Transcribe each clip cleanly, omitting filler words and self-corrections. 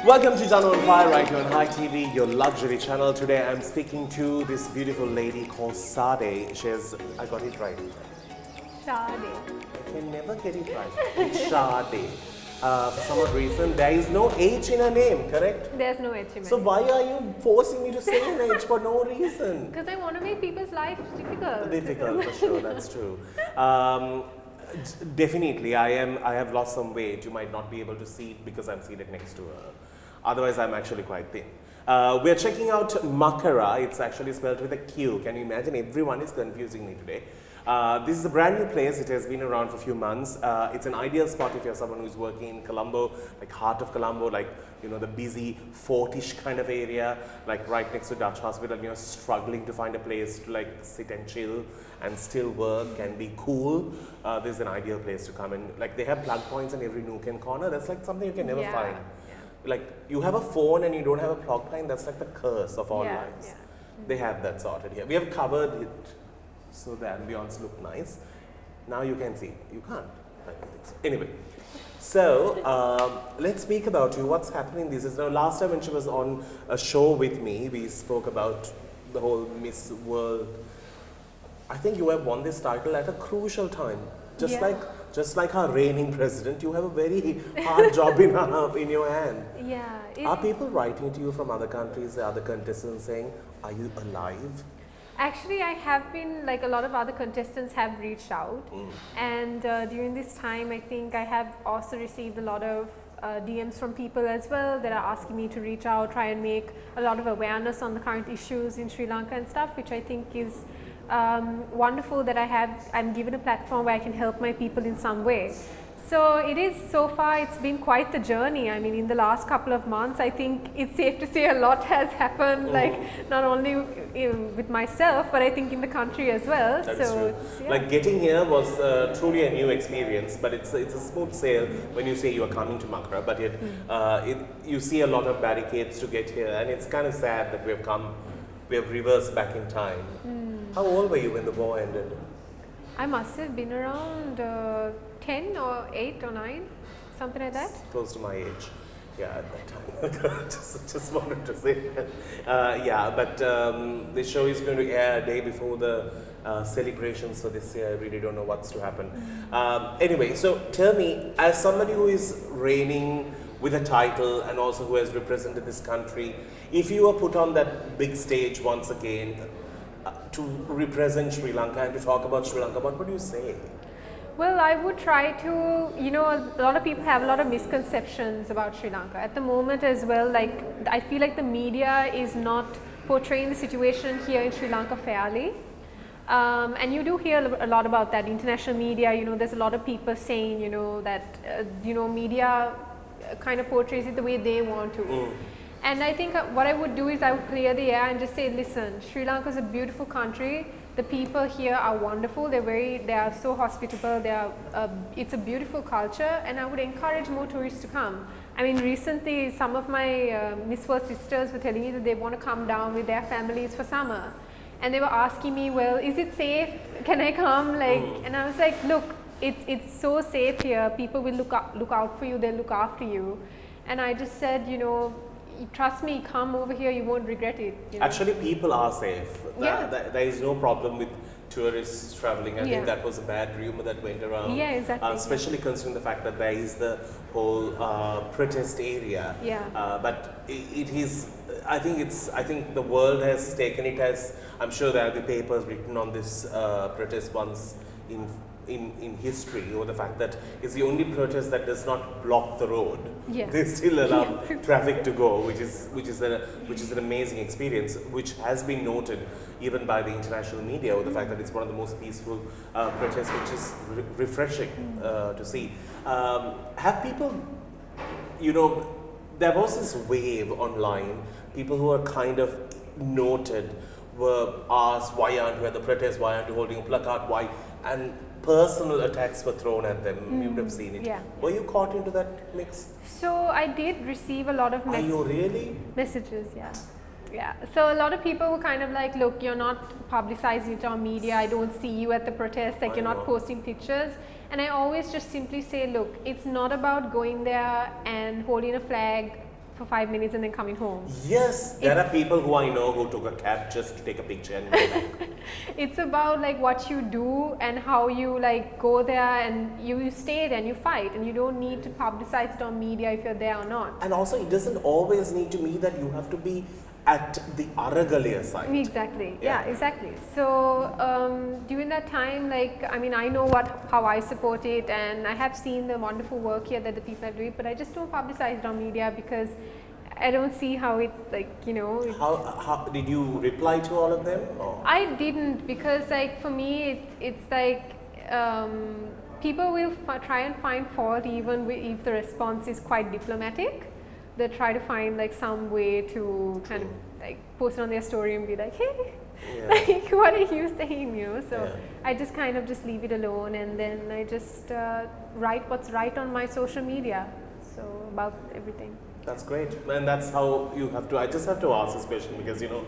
Welcome to Danu right here on Hi TV, your luxury channel. Today I'm speaking to this beautiful lady called Sadé. I got it right. Sadé. I can never get it right. It's Sadé. For some odd reason, there is no H in her name, correct? There's no H in my So name. why are you forcing me to say an H for no reason? Because I want to make people's lives difficult. Difficult, for sure, that's true. Definitely, I have lost some weight. You might not be able to see it because I'm seated next to her. Otherwise, I'm actually quite thin. We're checking out Makara. It's actually spelled with a Q. Can you imagine? Everyone is confusing me today. This is a brand new place. It has been around for a few months. It's an ideal spot if you're someone who's working in Colombo, like heart of Colombo, like, you know, the busy Fortish kind of area, like right next to Dutch Hospital. You're struggling to find a place to like sit and chill and still work and be cool. This is an ideal place to come in. Like they have plug points in every nook and corner. That's like something you can never find. Like you have a phone and you don't have a plug point. That's like the curse of all lives. They have that sorted here. We have covered it so the ambience look nice. Now you can see. You can't. I don't think so. Anyway, so let's speak about you. What's happening these days? Now, last time when she was on a show with me, we spoke about the whole Miss World. I think you have won this title at a crucial time. Just like our reigning president, you have a very hard job in your hand. Yeah. Are people writing to you from other countries, the other contestants saying, are you alive? Actually, I have been, like a lot of other contestants have reached out. And during this time, I think I have also received a lot of DMs from people as well that are asking me to reach out, try and make a lot of awareness on the current issues in Sri Lanka and stuff, which I think is wonderful that I'm given a platform where I can help my people in some way. So it is, so far it's been quite the journey. I mean, in the last couple of months, I think it's safe to say a lot has happened, like not only with myself, but I think in the country as well. That is true. Like getting here was truly a new experience, but it's a smooth sail when you say you are coming to Makara, but yet you see a lot of barricades to get here, and it's kind of sad that we have reversed back in time. How old were you when the war ended? I must have been around 10 or 8 or 9, something like that. Close to my age. Yeah, at that time. just wanted to say that. Yeah, but the show is going to air a day before the celebrations for this year. I really don't know what's to happen. Anyway, so tell me, as somebody who is reigning with a title and also who has represented this country, if you were put on that big stage once again to represent Sri Lanka and to talk about Sri Lanka, what would you say? Well, I would try to, you know, a lot of people have a lot of misconceptions about Sri Lanka. At the moment as well, like, I feel like the media is not portraying the situation here in Sri Lanka fairly. And you do hear a lot about that. International media, you know, there's a lot of people saying, you know, that, you know, media kind of portrays it the way they want to. And I think what I would do is I would clear the air and just say, listen, Sri Lanka is a beautiful country. The people here are wonderful. They are so hospitable. It's a beautiful culture, and I would encourage more tourists to come. I mean, recently some of my Miss World sisters were telling me that they want to come down with their families for summer, and they were asking me, well, is it safe? Can I come? Like, and I was like, look, it's so safe here. People will look out for you. They'll look after you. And I just said, you know, trust me, come over here, you won't regret it. You know? Actually, people are safe. There is no problem with tourists traveling. I think that was a bad rumor that went around. Yeah, exactly. Especially considering the fact that there is the whole protest area. But it is. I think the world has taken it as. I'm sure there will be papers written on this protest once in history, or the fact that it's the only protest that does not block the road. They still allow traffic to go, which is an amazing experience, which has been noted even by the international media, or the fact that it's one of the most peaceful protests, which is refreshing to see. Have people, you know, there was this wave online, people who are kind of noted were asked, why aren't you at the protest, why aren't you holding a placard, why, and personal attacks were thrown at them. You would have seen it. Were you caught into that mix? So I did receive a lot of messages. Are you really? Messages, so a lot of people were kind of like, look, you're not publicizing it on media, I don't see you at the protest, like you're not posting pictures. And I always just simply say, look, it's not about going there and holding a flag for 5 minutes and then coming home. Yes, there are people who I know who took a cab just to take a picture and go back. It's about like what you do and how you like go there, and you stay there and you fight, and you don't need to publicize it on media if you're there or not. And also, it doesn't always need to mean that you have to be at the Aragalia site. Exactly. Yeah, exactly. So during that time, like, I mean, I know how I support it, and I have seen the wonderful work here that the people are doing, but I just don't publicize it on media because I don't see how it, like, you know. How did you reply to all of them? Or? I didn't, because like for me it's like people will try and find fault even if the response is quite diplomatic. They try to find like some way to kind of like post it on their story and be like, hey, like what are you saying, you know? So I just kind of just leave it alone, and then I just write what's right on my social media, so about everything. That's great, and that's how you have to. I just have to ask this question because, you know,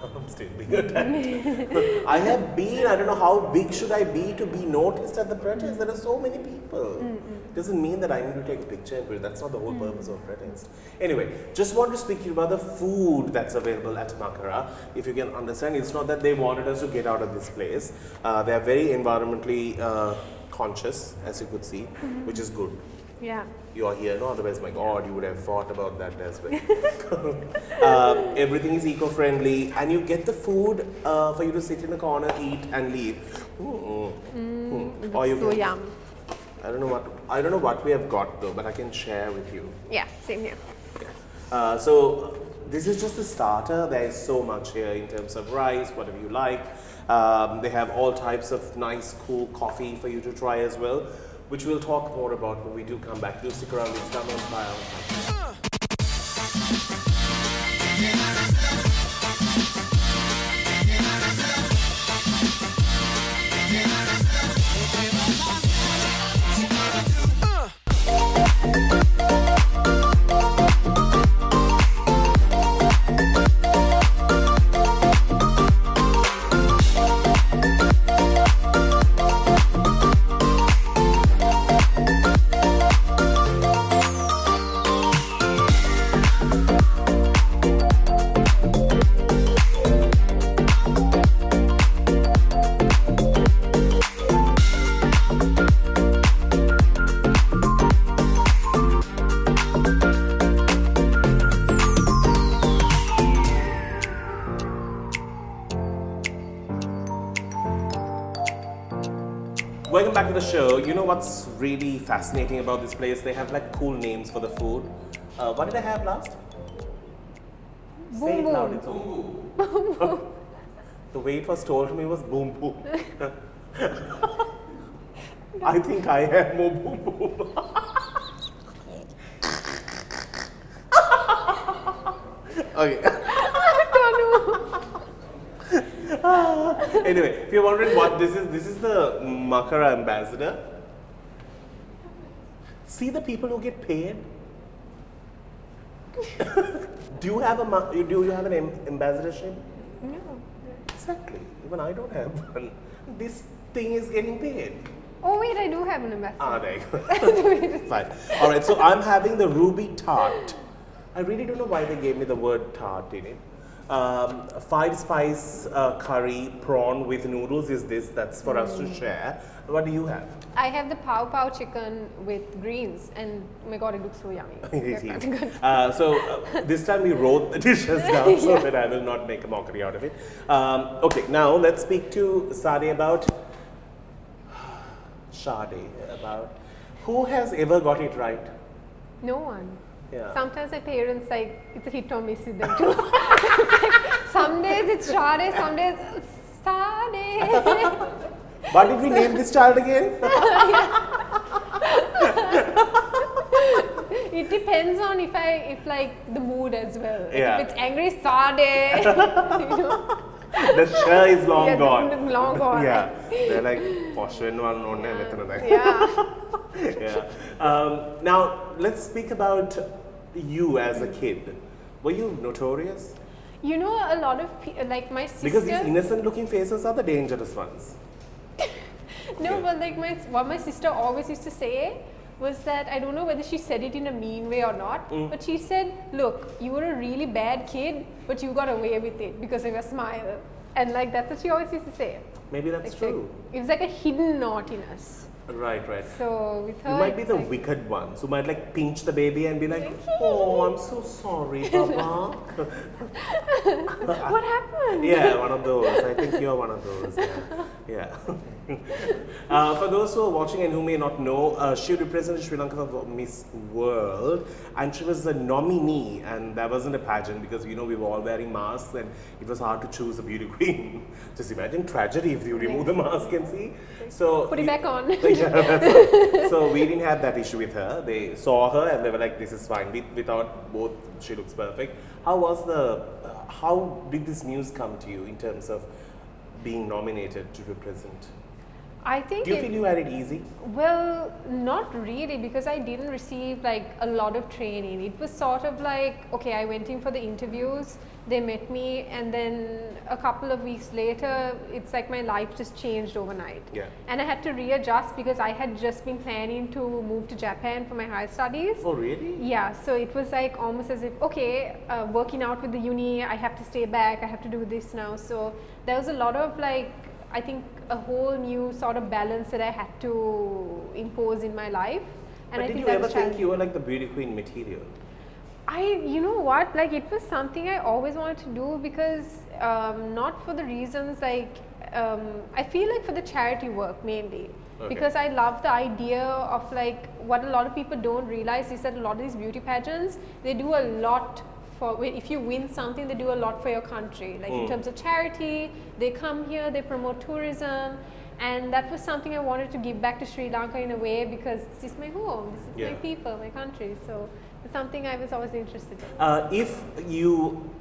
I'm still being attacked. I have been, I don't know how big should I be to be noticed at the protest. There are so many people. Doesn't mean that I need to take a picture and put it. That's not the whole purpose of protest. Anyway, just want to speak to you about the food that's available at Makara. If you can understand, it's not that they wanted us to get out of this place. They are very environmentally conscious, as you could see, which is good. Yeah. You are here, no? Otherwise, my God, you would have thought about that as well. Everything is eco-friendly, and you get the food for you to sit in a corner, eat, and leave. Or you so can, yum. I don't know what we have got though, but I can share with you. Yeah, same here. So this is just the starter. There is so much here in terms of rice, whatever you like. They have all types of nice, cool coffee for you to try as well, which we'll talk more about when we do come back. Do stick around. It's Danu on Fire. Welcome back to the show. You know what's really fascinating about this place? They have like cool names for the food. What did I have last? Say it loud, it's okay. The way it was told to me was boom boom. I think I have more boom boom. Okay. Anyway, if you're wondering what this is the Makara ambassador. See the people who get paid. Do you have an ambassadorship? No. Exactly. Even I don't have one. This thing is getting paid. Oh wait, I do have an ambassador. Ah, there you go. Fine. All right. So I'm having the ruby tart. I really don't know why they gave me the word tart in it. 5-spice curry prawn with noodles is this. That's for us to share. What do you have? I have the pow pow chicken with greens, and oh my God, it looks so yummy. This time we wrote the dishes down so that I will not make a mockery out of it. Okay, now let's speak to Sadé about who has ever got it right. No one. Yeah. Sometimes my parents like it's a hit or miss with them too. Some days it's Sadé, some days Sadé. What did we name this child again? It depends on if like the mood as well. Yeah. If it's angry, Sadé. You know. The ch is long gone. Long gone. Yeah. They're like Poshwen Yeah. Now let's speak about you as a kid. Were you notorious? You know, a lot of like my sister. Because these innocent looking faces are the dangerous ones. No, but like what my sister always used to say was that, I don't know whether she said it in a mean way or not, but she said, look, you were a really bad kid, but you got away with it because of your smile. And like, that's what she always used to say. Maybe that's Like, true. It was like a hidden naughtiness. Right, right. So with her, You might be it's the like, wicked ones who might like pinch the baby and be like, oh, I'm so sorry, Papa. what happened? Yeah, one of those. I think you're one of those. Yeah. For those who are watching and who may not know, she represented Sri Lanka for Miss World, and she was a nominee, and that wasn't a pageant because we were all wearing masks and it was hard to choose a beauty queen. Just imagine tragedy if you remove the mask and see. So Put it back on. Yeah, that's right. So we didn't have that issue with her. They saw her and they were like, this is fine. We thought both, she looks perfect. How did this news come to you in terms of being nominated to represent? I think Do you feel you had it easy? Well, not really, because I didn't receive like a lot of training. It was sort of like, okay, I went in for the interviews, they met me, and then a couple of weeks later, it's like my life just changed overnight. Yeah. And I had to readjust because I had just been planning to move to Japan for my higher studies. Oh, really? Yeah, so it was like almost as if, okay, working out with the uni, I have to stay back, I have to do this now. So there was a lot of like, I think a whole new sort of balance that I had to impose in my life. And But I did think you ever that's think you were like the beauty queen material? you know what, like it was something I always wanted to do because not for the reasons like, I feel like for the charity work mainly. Okay. Because I love the idea of like, what a lot of people don't realize is that a lot of these beauty pageants, they do a lot for, if you win something, they do a lot for your country. Like in terms of charity, they come here, they promote tourism. And that was something I wanted to give back to Sri Lanka in a way because this is my home, this is my people, my country. So it's something I was always interested in.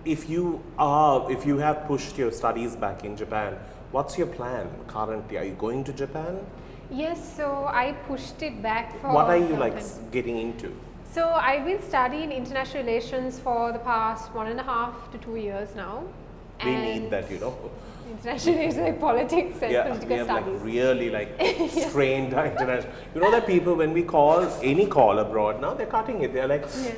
If you have pushed your studies back in Japan, what's your plan currently? Are you going to Japan? Yes, so I pushed it back for What are you some like time. getting into? So I've been studying international relations for the past 1.5 to 2 years now. We need that, International relations, like politics and Yeah, political we have studies. like really like strained international. You know that people, when we call any call abroad now, they're cutting it. They're like, they're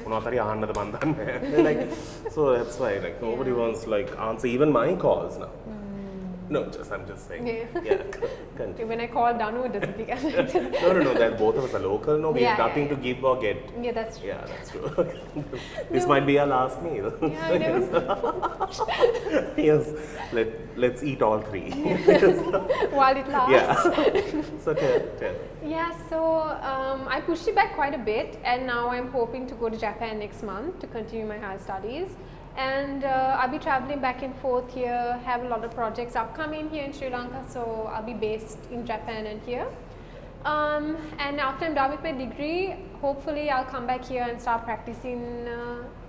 like, so that's why like nobody wants like answer even my calls now. No, I'm just saying. Yeah. Continue. When I call Danu, it doesn't pick up. No, that both of us are local. No, we have nothing to give or get. Yeah, that's true. Yeah, that's true. This might be our last meal. Yeah, I never. Yes, let's eat all three. While it lasts. Yeah. So tell. Yeah, so I pushed it back quite a bit, and now I'm hoping to go to Japan next month to continue my higher studies. And I'll be traveling back and forth here, have a lot of projects upcoming here in Sri Lanka, so I'll be based in Japan and here. And after I'm done with my degree, hopefully I'll come back here and start practicing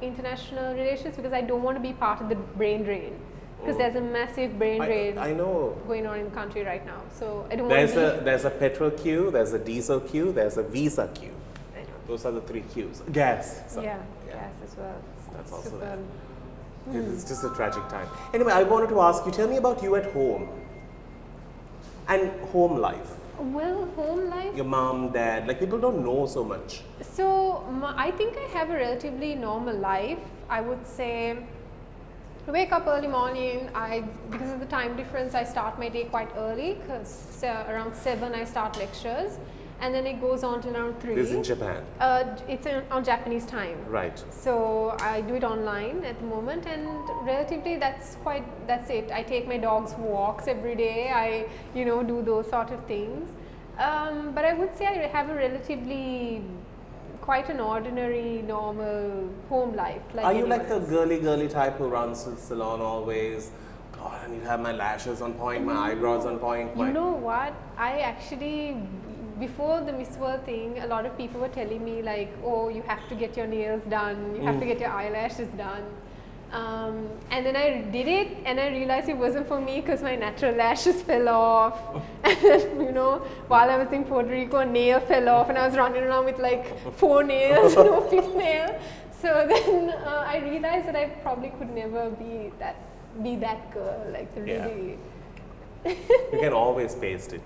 international relations because I don't want to be part of the brain drain. Because there's a massive brain drain I know. going on in the country right now. So I don't want to be... There's a petrol queue, there's a diesel queue, there's a visa queue. I know. Those are the 3 queues. Gas. Sorry. Yeah, gas as well. That's also super- there. It's just a tragic time. Anyway, I wanted to ask you, tell me about you at home and home life. Well, home life. Your mom, dad, like people don't know so much. So I think I have a relatively normal life. I would say I wake up early morning. Because of the time difference, I start my day quite early because around 7 I start lectures. And then it goes on to around 3. This is in Japan. It's on Japanese time. Right. So I do it online at the moment, and relatively that's it. I take my dogs for walks every day. I do those sort of things. But I would say I have a relatively quite an ordinary, normal home life. Like Are you like the anyone else. girly type who runs to the salon always? God, I need to have my lashes on point, my eyebrows on point. You know what? I actually, before the Miss World thing, a lot of people were telling me like, oh, you have to get your nails done, you have to get your eyelashes done. And then I did it and I realized it wasn't for me because my natural lashes fell off. And then, while I was in Puerto Rico, a nail fell off and I was running around with like 4 nails, no 5th nail. So then I realized that I probably could never be that girl, like the really... You can always paste it.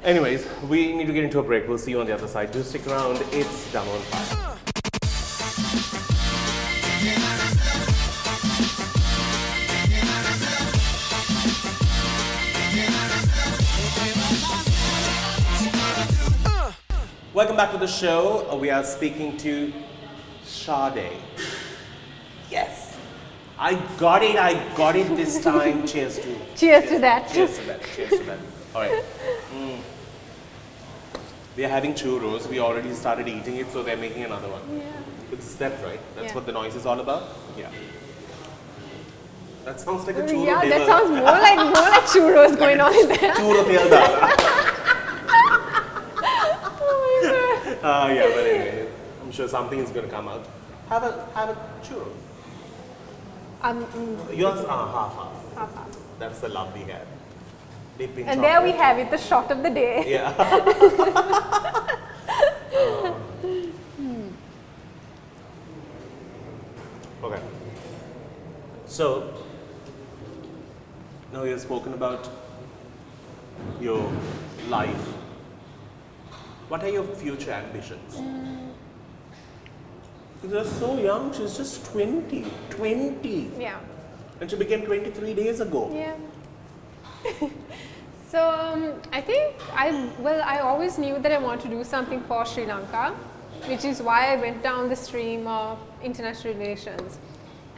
Anyways, we need to get into a break. We'll see you on the other side. Do stick around. It's Danu on Fire. Welcome back to the show. We are speaking to Sadé. Yes, I got it this time. Cheers to Cheers to that. Cheers to that. Cheers to that. All right. We are having churros. We already started eating it, so they're making another one. Yeah. It's that, right? That's Yeah. what the noise is all about. Yeah. That sounds like a churro. Yeah, that sounds more like churros going on in there. Churro telda. Oh my God. Yeah, but anyway, I'm sure something is going to come out. Have a churro. Yours, half. Half. That's the love we have. Dip in And there we chocolate. have it, the shot of the day. Yeah. Okay. So, now you've spoken about your life. What are your future ambitions? Because you're so young, she's just 20. 20! Yeah. And she became 23 days ago. Yeah. So I think I always knew that I want to do something for Sri Lanka, which is why I went down the stream of international relations.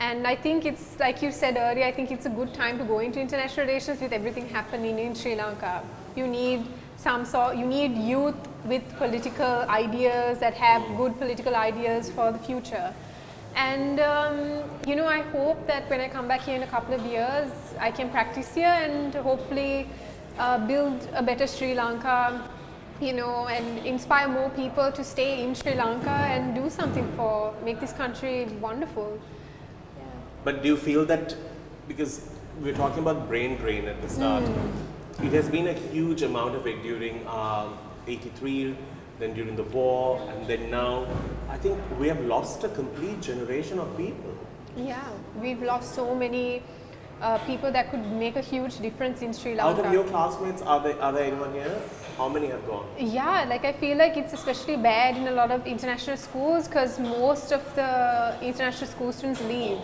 And I think it's, like you said earlier, I think it's a good time to go into international relations with everything happening in Sri Lanka. You need you need youth with political ideas that have good political ideas for the future. And you know, I hope that when I come back here in a couple of years, I can practice here and hopefully build a better Sri Lanka, you know, and inspire more people to stay in Sri Lanka and do something make this country wonderful. Yeah. But do you feel that, because we're talking about brain drain at the start, it has been a huge amount of it during 83, then during the war, and then now, I think we have lost a complete generation of people. Yeah, we've lost so many people that could make a huge difference in Sri Lanka. Out of your classmates, are there anyone here? How many have gone? Yeah, like I feel like it's especially bad in a lot of international schools because most of the international school students leave.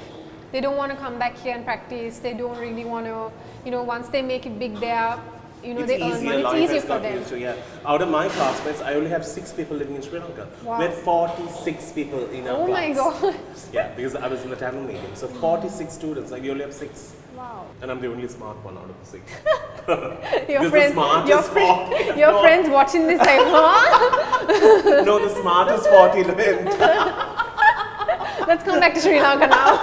They don't want to come back here and practice. They don't really want to, you know, once they make it big there, you know, It's they earn easier, money. It's life easier has for got them. used to, yeah. Out of my classmates, I only have 6 people living in Sri Lanka. Wow. We had 46 people in our Oh class. my God. Yeah, because I was in the Tamil medium. So 46 students, like we only have 6. Wow. And I'm the only smart one out of the 6. Your Because friends, the smartest 40. your friends watching this like, huh? No, the smartest 40 went. Let's come back to Sri Lanka now.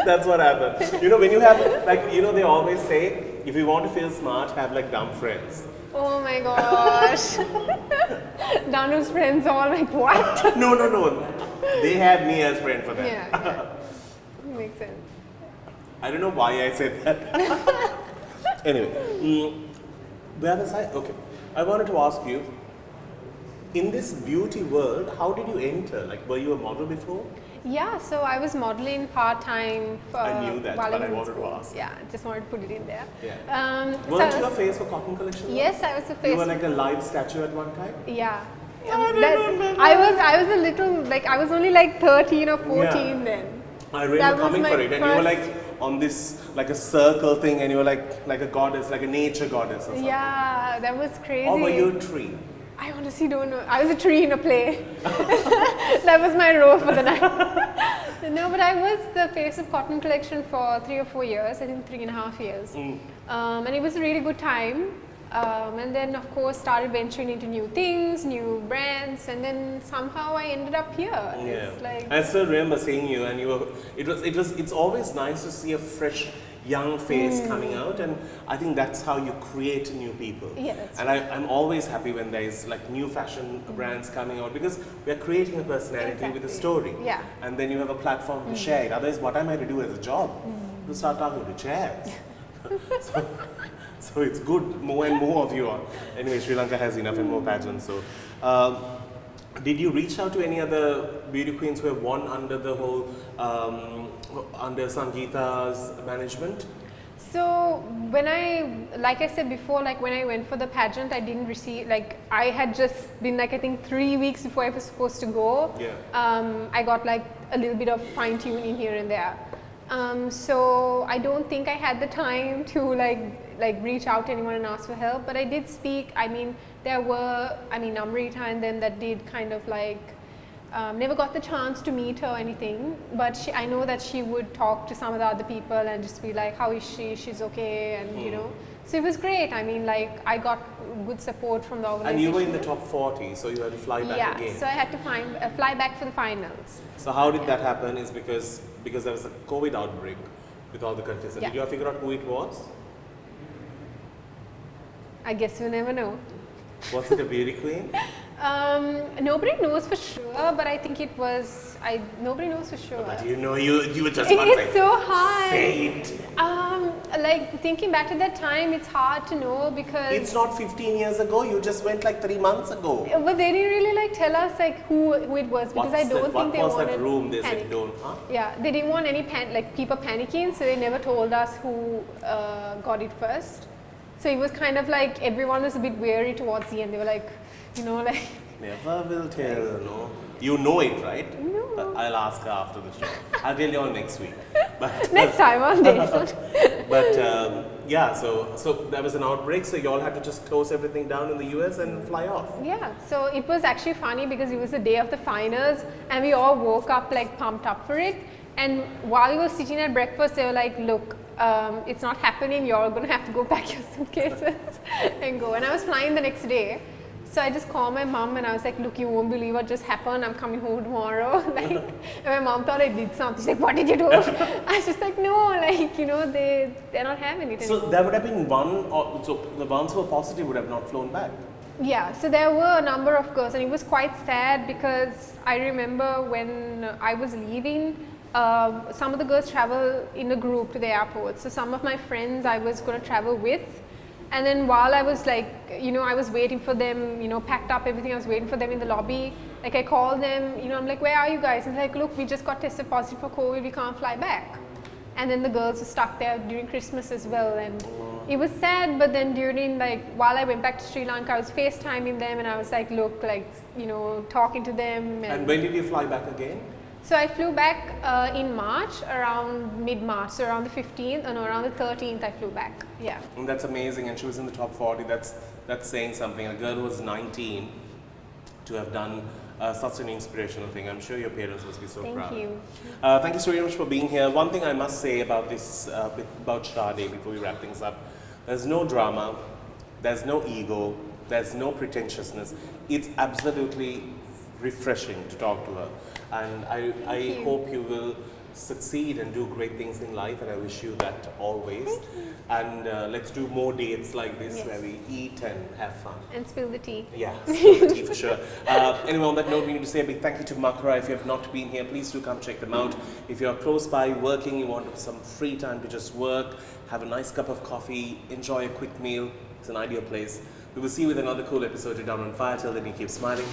That's what happened. You know, when you have, like, you know, they always say, if you want to feel smart, have like dumb friends. Oh my gosh. Danu's friends all like, what? No. They had me as friend for that. Yeah. Makes sense. I don't know why I said that. Anyway, where was I? Okay. I wanted to ask you, in this beauty world, how did you enter? Like, were you a model before? Yeah, so I was modeling part-time for I knew that, while but I I was wanted in to school. ask. Yeah, just wanted to put it in there. Yeah. So Weren't you a face for cotton collection? yes, I was a face. You were like a live statue at one time? Yeah. I was a little, like, I was only like 13 or 14 Yeah. then. I remember That was coming my for it, and you were first- like on this, like a circle thing, and you were like a goddess, like a nature goddess or something. Yeah, that was crazy. Or were you a tree? I honestly don't know. I was a tree in a play. That was my role for the night. No, but I was the face of cotton collection for 3 or 4 years, I think 3.5 years. And it was a really good time. And then of course started venturing into new things, new brands, and then somehow I ended up here. Yeah. It's like, I still remember seeing you, and you were. It's always nice to see a fresh, young face coming out, and I think that's how you create new people. Yeah, that's and I'm always happy when there's like new fashion brands coming out, because we're creating a personality with a Exactly. story. Yeah. And then you have a platform to share it. Otherwise, what am I to do as a job? To start talking to chairs. So it's good, more and more of you are. Anyway, Sri Lanka has enough and more pageants. So, did you reach out to any other beauty queens who have won under the whole, under Sangeeta's management? So when like I said before, like when I went for the pageant, I didn't receive, like I had just been like I think 3 weeks before I was supposed to go. Yeah. I got like a little bit of fine tuning here and there. So I don't think I had the time to like reach out to anyone and ask for help, but I did speak. I mean, there were, Amrita and them that did kind of like, never got the chance to meet her or anything, but I know that she would talk to some of the other people and just be like, how is she? She's okay, and you know. So it was great. I mean, like I got good support from the organization. And you were in the top 40, so you had to fly back again. Yeah, so I had to fly back for the finals. So how did that happen? Is because there was a COVID outbreak with all the contestants. Yeah. Did you figure out who it was? I guess you never know. Was it a beauty queen? Nobody knows for sure, but I think it was. Nobody knows for sure. But you know, you were just It one is thing. so hard. Say it. Like thinking back to that time, it's hard to know because It's not 15 years ago. You just went like 3 months ago. But they didn't really like tell us like who it was because I don't think they What was wanted that room? They panic. said don't, huh? Yeah, they didn't want any people panicking, so they never told us who got it first. So it was kind of like everyone was a bit wary towards the end. They were like, you know, like. Never will tell, no. You know it, right? No. But I'll ask her after the show. I'll tell you all next week. But Next time on day. But yeah, so there was an outbreak, so you all had to just close everything down in the US and fly off. Yeah, so it was actually funny because it was the day of the finals and we all woke up like pumped up for it. And while we were sitting at breakfast, they were like, look, it's not happening, you're all going to have to go pack your suitcases and go. And I was flying the next day. So I just called my mom and I was like, look, you won't believe what just happened. I'm coming home tomorrow. Like, and my mom thought I did something. She's like, what did you do? I was just like, no, like, you know, they're not having it anymore. So there would have been so the ones who were positive would have not flown back. Yeah, so there were a number of girls and it was quite sad because I remember when I was leaving, some of the girls travel in a group to the airport. So some of my friends I was going to travel with. And then while I was like, you know, I was waiting for them, you know, packed up everything, I was waiting for them in the lobby. Like I called them, you know, I'm like, where are you guys? And they're like, look, we just got tested positive for COVID, we can't fly back. And then the girls were stuck there during Christmas as well. And it was sad, but then during like, while I went back to Sri Lanka, I was FaceTiming them and I was like, look, like, you know, talking to them. And when did you fly back again? So I flew back in March, around mid-March, so around the 15th, and around the 13th I flew back, yeah. And that's amazing, and she was in the top 40, that's saying something. A girl who was 19 to have done such an inspirational thing. I'm sure your parents must be so proud. Thank you. Thank you so very much for being here. One thing I must say about this, about Sadé before we wrap things up, there's no drama, there's no ego, there's no pretentiousness. It's absolutely refreshing to talk to her. And I hope you will succeed and do great things in life, and I wish you that always. And let's do more dates like this where we eat and have fun. And spill the tea. Yeah, spill the tea for sure. Anyway, on that note, we need to say a big thank you to Makara. If you have not been here, please do come check them out. If you're close by working, you want some free time to just work, have a nice cup of coffee, enjoy a quick meal, it's an ideal place. We will see you with another cool episode of Down on Fire. Till then, you keep smiling.